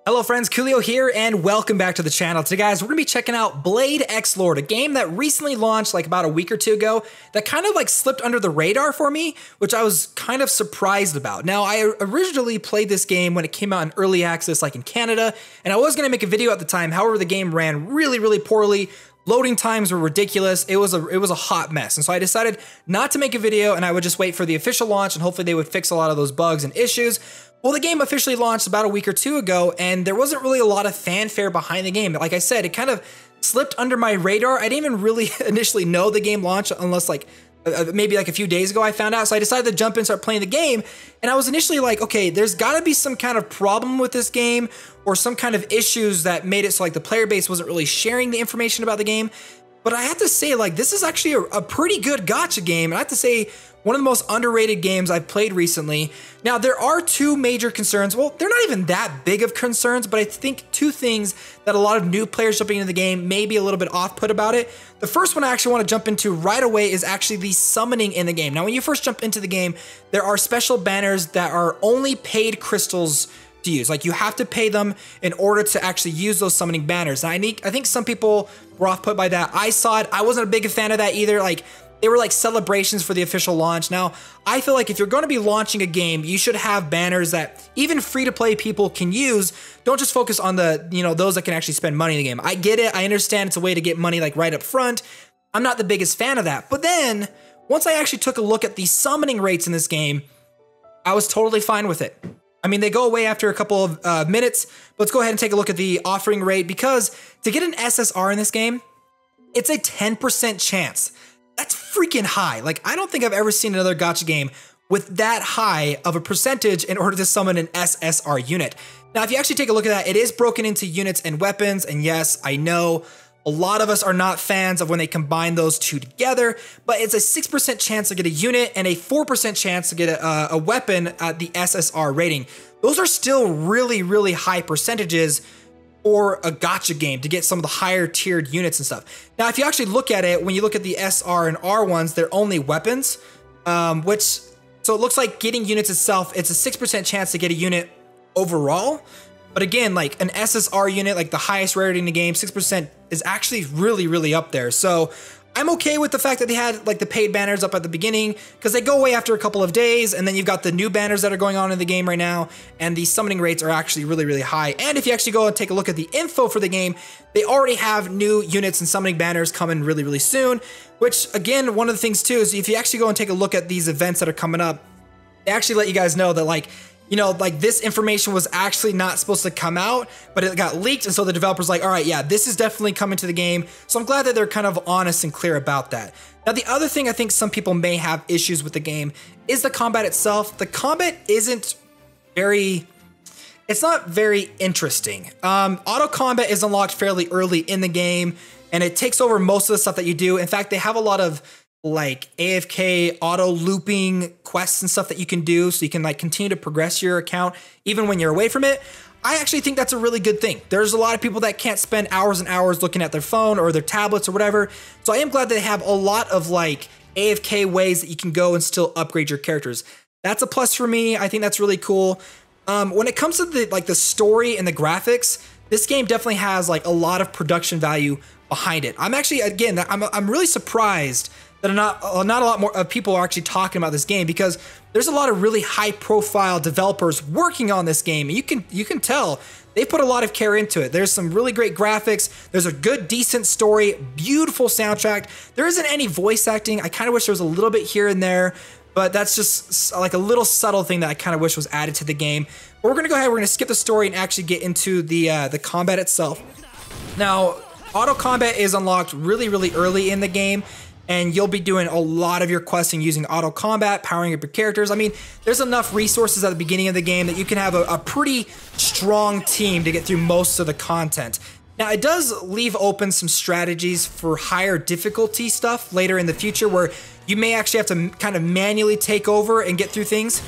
Hello friends, Koolio here, and welcome back to the channel. Today guys, we're gonna be checking out Blade XLORD, a game that recently launched like about a week or two ago that kind of like slipped under the radar for me, which I was kind of surprised about. Now, I originally played this game when it came out in early access like in Canada, and I was gonna make a video at the time. However, the game ran really poorly. Loading times were ridiculous. It was a hot mess. And so I decided not to make a video, and I would just wait for the official launch, and hopefully they would fix a lot of those bugs and issues. Well, the game officially launched about a week or two ago, and there wasn't really a lot of fanfare behind the game. Like I said, it kind of slipped under my radar. I didn't even really initially know the game launched unless like maybe like a few days ago I found out. So I decided to jump in and start playing the game. And I was initially like, okay, there's gotta be some kind of problem with this game or some kind of issues that made it so like the player base wasn't really sharing the information about the game. But I have to say, like, this is actually a pretty good gacha game. And I have to say, one of the most underrated games I've played recently. Now, there are two major concerns. Well, they're not even that big of concerns, but I think two things that a lot of new players jumping into the game may be a little bit off-put about it. The first one I actually want to jump into right away is actually the summoning in the game. Now, when you first jump into the game, there are special banners that are only paid crystals to use. Like, you have to pay them in order to actually use those summoning banners. And I think some people were off-put by that. I saw it. I wasn't a big fan of that either. Like, they were like celebrations for the official launch. Now, I feel like if you're going to be launching a game, you should have banners that even free-to-play people can use. Don't just focus on the, those that can actually spend money in the game. I get it. I understand it's a way to get money like right up front. I'm not the biggest fan of that. But then, once I actually took a look at the summoning rates in this game, I was totally fine with it. I mean, they go away after a couple of minutes. But let's go ahead and take a look at the offering rate, because to get an SSR in this game, it's a 10% chance. That's freaking high. Like, I don't think I've ever seen another gacha game with that high of a percentage in order to summon an SSR unit. Now, if you actually take a look at that, it is broken into units and weapons. And yes, I know a lot of us are not fans of when they combine those two together, but it's a 6% chance to get a unit and a 4% chance to get a weapon at the SSR rating. Those are still really high percentages or a gacha game to get some of the higher tiered units and stuff. Now, if you actually look at it, when you look at the SR and R ones, they're only weapons, so it looks like getting units itself, it's a 6% chance to get a unit overall. But again, like an SSR unit, like the highest rarity in the game, 6% is actually really up there. So I'm okay with the fact that they had like the paid banners up at the beginning, because they go away after a couple of days, and then you've got the new banners that are going on in the game right now, and the summoning rates are actually really high. And if you actually go and take a look at the info for the game, they already have new units and summoning banners coming really soon, which again, one of the things too is if you actually go and take a look at these events that are coming up, they actually let you guys know that like, like this information was actually not supposed to come out, but it got leaked. And so the developer's like, all right, yeah, this is definitely coming to the game. So I'm glad that they're kind of honest and clear about that. Now, the other thing I think some people may have issues with the game is the combat itself. The combat isn't it's not very interesting. Auto combat is unlocked fairly early in the game, and it takes over most of the stuff that you do. In fact, they have a lot of like AFK auto looping quests and stuff that you can do, so you can like continue to progress your account even when you're away from it. I actually think that's a really good thing. There's a lot of people that can't spend hours and hours looking at their phone or their tablets or whatever. So I am glad they have a lot of like AFK ways that you can go and still upgrade your characters. That's a plus for me. I think that's really cool. When it comes to the story and the graphics, this game definitely has like a lot of production value behind it. I'm actually, again, I'm really surprised that not a lot more people are actually talking about this game, because there's a lot of really high profile developers working on this game. And you can tell they put a lot of care into it. There's some really great graphics. There's a good, decent story, beautiful soundtrack. There isn't any voice acting. I kind of wish there was a little bit here and there, but that's just like a little subtle thing that I kind of wish was added to the game. But we're gonna go ahead, we're gonna skip the story and actually get into the combat itself. Now, auto combat is unlocked really early in the game, and you'll be doing a lot of your questing using auto combat, powering up your characters. I mean, there's enough resources at the beginning of the game that you can have a pretty strong team to get through most of the content. Now, it does leave open some strategies for higher difficulty stuff later in the future, where you may actually have to kind of manually take over and get through things.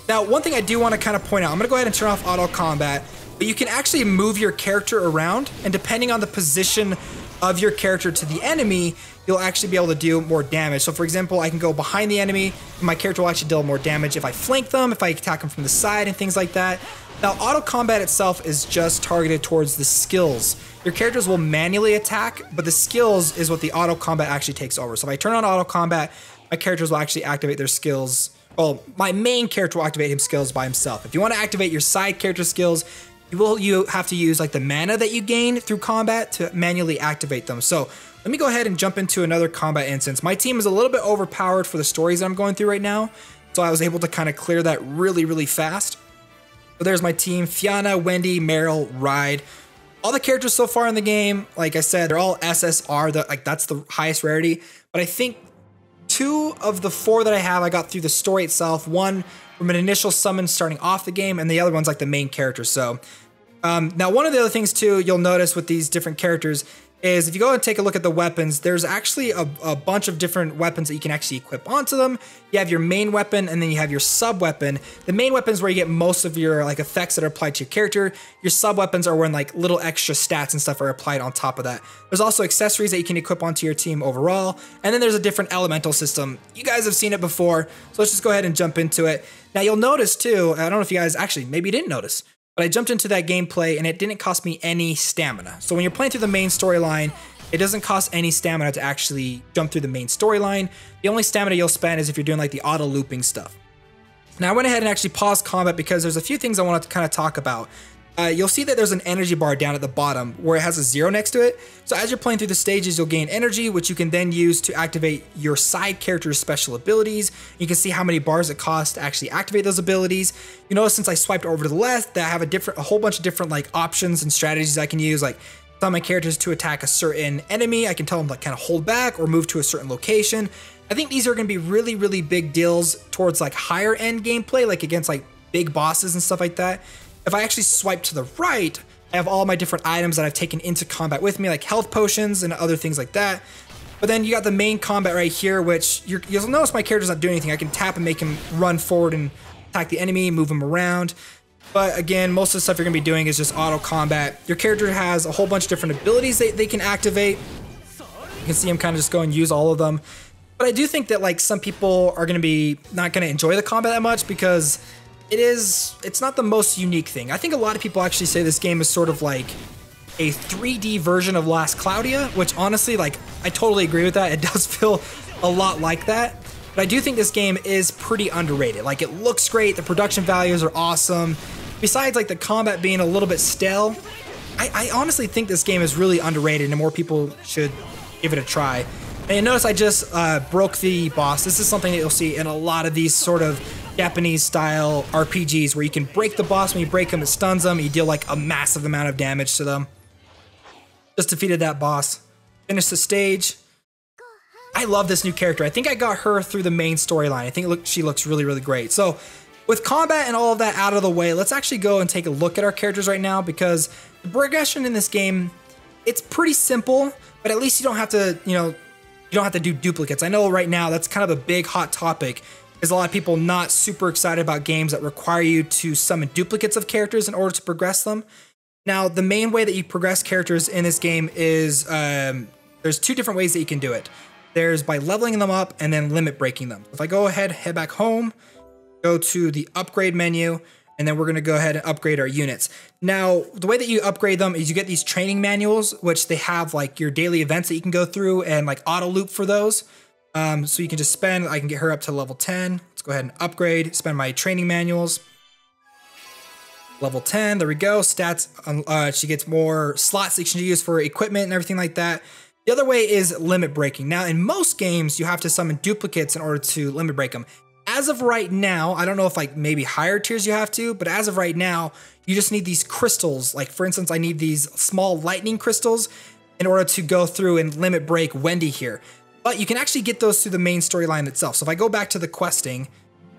Now, one thing I do want to kind of point out, I'm going to go ahead and turn off auto combat, but you can actually move your character around, and depending on the position of your character to the enemy, you'll actually be able to do more damage. So for example, I can go behind the enemy, and my character will actually deal more damage if I flank them, if I attack them from the side and things like that. Now, auto combat itself is just targeted towards the skills. Your characters will manually attack, but the skills is what the auto combat actually takes over. So if I turn on auto combat, my characters will actually activate their skills. Well, my main character will activate his skills by himself. If you want to activate your side character skills, you have to use like the mana that you gain through combat to manually activate them. So let me go ahead and jump into another combat instance. My team is a little bit overpowered for the stories that I'm going through right now, so I was able to kind of clear that really, really fast. So there's my team: Fianna, Wendy, Meryl, Ride. All the characters so far in the game, like I said, they're all SSR. That's the highest rarity. But I think 2 of the 4 that I have, I got through the story itself. One from an initial summon starting off the game, and the other one's like the main character. So now one of the other things too you'll notice with these different characters is if you go and take a look at the weapons, there's actually a bunch of different weapons that you can actually equip onto them. You have your main weapon, and then you have your sub weapon. The main weapon is where you get most of your like effects that are applied to your character. Your sub weapons are when like little extra stats and stuff are applied on top of that. There's also accessories that you can equip onto your team overall. And then there's a different elemental system. You guys have seen it before, so let's just go ahead and jump into it. Now you'll notice too, I don't know if you guys actually, maybe you didn't notice, but I jumped into that gameplay and it didn't cost me any stamina. So when you're playing through the main storyline, it doesn't cost any stamina to actually jump through the main storyline. The only stamina you'll spend is if you're doing like the auto looping stuff. Now I went ahead and actually paused combat because there's a few things I wanted to kind of talk about. You'll see that there's an energy bar down at the bottom where it has a 0 next to it. So as you're playing through the stages, you'll gain energy, which you can then use to activate your side character's special abilities. You can see how many bars it costs to actually activate those abilities. You notice since I swiped over to the left that I have a whole bunch of different like options and strategies I can use, like tell my characters to attack a certain enemy. I can tell them to kind of hold back or move to a certain location. I think these are going to be really, really big deals towards like higher end gameplay, like against like big bosses and stuff like that. If I actually swipe to the right, I have all my different items that I've taken into combat with me, like health potions and other things like that. But then you got the main combat right here, which you'll notice my character's not doing anything. I can tap and make him run forward and attack the enemy, move him around. But again, most of the stuff you're gonna be doing is just auto combat. Your character has a whole bunch of different abilities they can activate. You can see him kind of just go and use all of them. But I do think that like some people are gonna be not gonna enjoy the combat that much because it's not the most unique thing. I think a lot of people actually say this game is sort of like a 3D version of Last Claudia, which honestly, like, I totally agree with that. It does feel a lot like that. But I do think this game is pretty underrated. Like, it looks great, the production values are awesome. Besides, like, the combat being a little bit stale, I honestly think this game is really underrated and more people should give it a try. And you notice I just broke the boss. This is something that you'll see in a lot of these sort of Japanese style RPGs where you can break the boss. When you break them, it stuns them. You deal like a massive amount of damage to them. Just defeated that boss. Finished the stage. I love this new character. I think I got her through the main storyline. I think she looks really, really great. So with combat and all of that out of the way, let's actually go and take a look at our characters right now because the progression in this game, it's pretty simple, but at least you don't have to, you don't have to do duplicates. I know right now that's kind of a big hot topic. There's a lot of people not super excited about games that require you to summon duplicates of characters in order to progress them. Now, the main way that you progress characters in this game is there's 2 different ways that you can do it. There's by leveling them up and then limit breaking them. If I go ahead, head back home, go to the upgrade menu, and then we're going to go ahead and upgrade our units. Now, the way that you upgrade them is you get these training manuals, which they have like your daily events that you can go through and like auto loop for those. So you can just spend, I can get her up to level 10. Let's go ahead and upgrade, spend my training manuals. Level 10, there we go. Stats, she gets more slots that she can use for equipment and everything like that. The other way is limit breaking. Now, in most games, you have to summon duplicates in order to limit break them. As of right now, I don't know if like maybe higher tiers you have to, but as of right now, you just need these crystals. Like for instance, I need these small lightning crystals in order to go through and limit break Wendy here. But you can actually get those through the main storyline itself. So if I go back to the questing,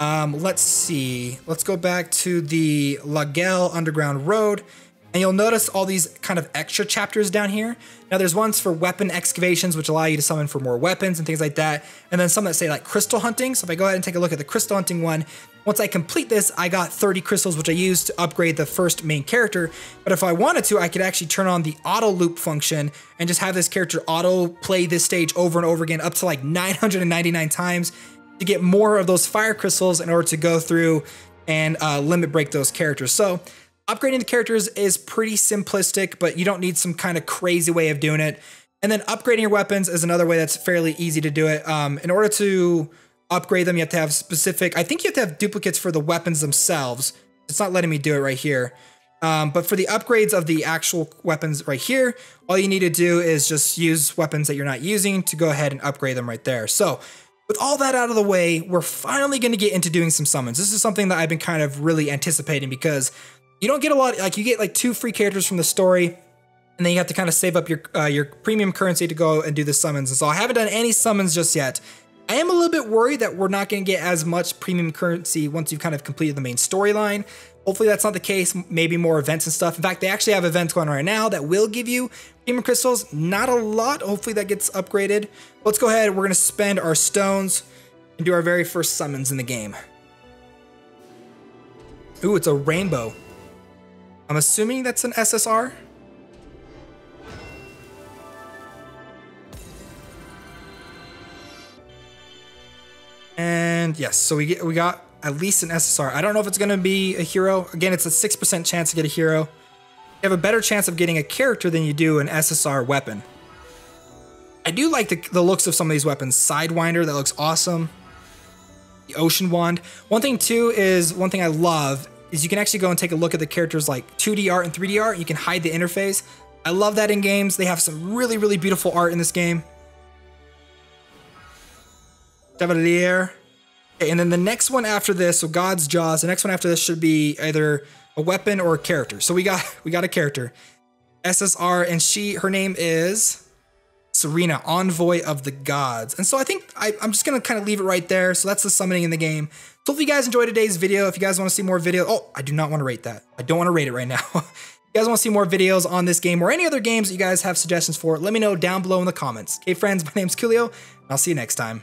let's see. Let's go back to the Lagel Underground Road. And you'll notice all these kind of extra chapters down here. Now there's ones for weapon excavations, which allow you to summon for more weapons and things like that. And then some that say like crystal hunting. So if I go ahead and take a look at the crystal hunting one, once I complete this, I got 30 crystals, which I used to upgrade the first main character. But if I wanted to, I could actually turn on the auto loop function and just have this character auto play this stage over and over again up to like 999 times to get more of those fire crystals in order to go through and limit break those characters. So Upgrading the characters is pretty simplistic, but you don't need some kind of crazy way of doing it. And then upgrading your weapons is another way that's fairly easy to do it. In order to upgrade them, you have to have specific, I think you have to have duplicates for the weapons themselves. It's not letting me do it right here. But for the upgrades of the actual weapons right here, all you need to do is just use weapons that you're not using to go ahead and upgrade them right there. So with all that out of the way, we're finally going to get into doing some summons. This is something that I've been kind of really anticipating because you don't get a lot, like you get like 2 free characters from the story, and then you have to kind of save up your premium currency to go and do the summons. And so I haven't done any summons just yet. I am a little bit worried that we're not going to get as much premium currency once you've kind of completed the main storyline. Hopefully that's not the case, maybe more events and stuff. In fact, they actually have events going on right now that will give you premium crystals. Not a lot, hopefully that gets upgraded. Let's go ahead, we're going to spend our stones and do our very first summons in the game. Ooh, it's a rainbow. I'm assuming that's an SSR. And yes, so we got at least an SSR. I don't know if it's going to be a hero. Again, it's a 6% chance to get a hero. You have a better chance of getting a character than you do an SSR weapon. I do like the looks of some of these weapons. Sidewinder, that looks awesome. The Ocean Wand. One thing too is, one thing I love is you can actually go and take a look at the characters like 2D art and 3D art. You can hide the interface. I love that in games. They have some really, really beautiful art in this game. Chevalier. Okay, and then the next one after this, so God's Jaws, the next one after this should be either a weapon or a character. So we got a character. SSR, and her name is Serena, Envoy of the Gods. And so I think I'm just gonna kind of leave it right there. So that's the summoning in the game. So if you guys enjoyed today's video, if you guys want to see more videos, oh, I do not want to rate that. I don't want to rate it right now. If you guys want to see more videos on this game or any other games that you guys have suggestions for, let me know down below in the comments. Okay, friends, my name's Koolio, and I'll see you next time.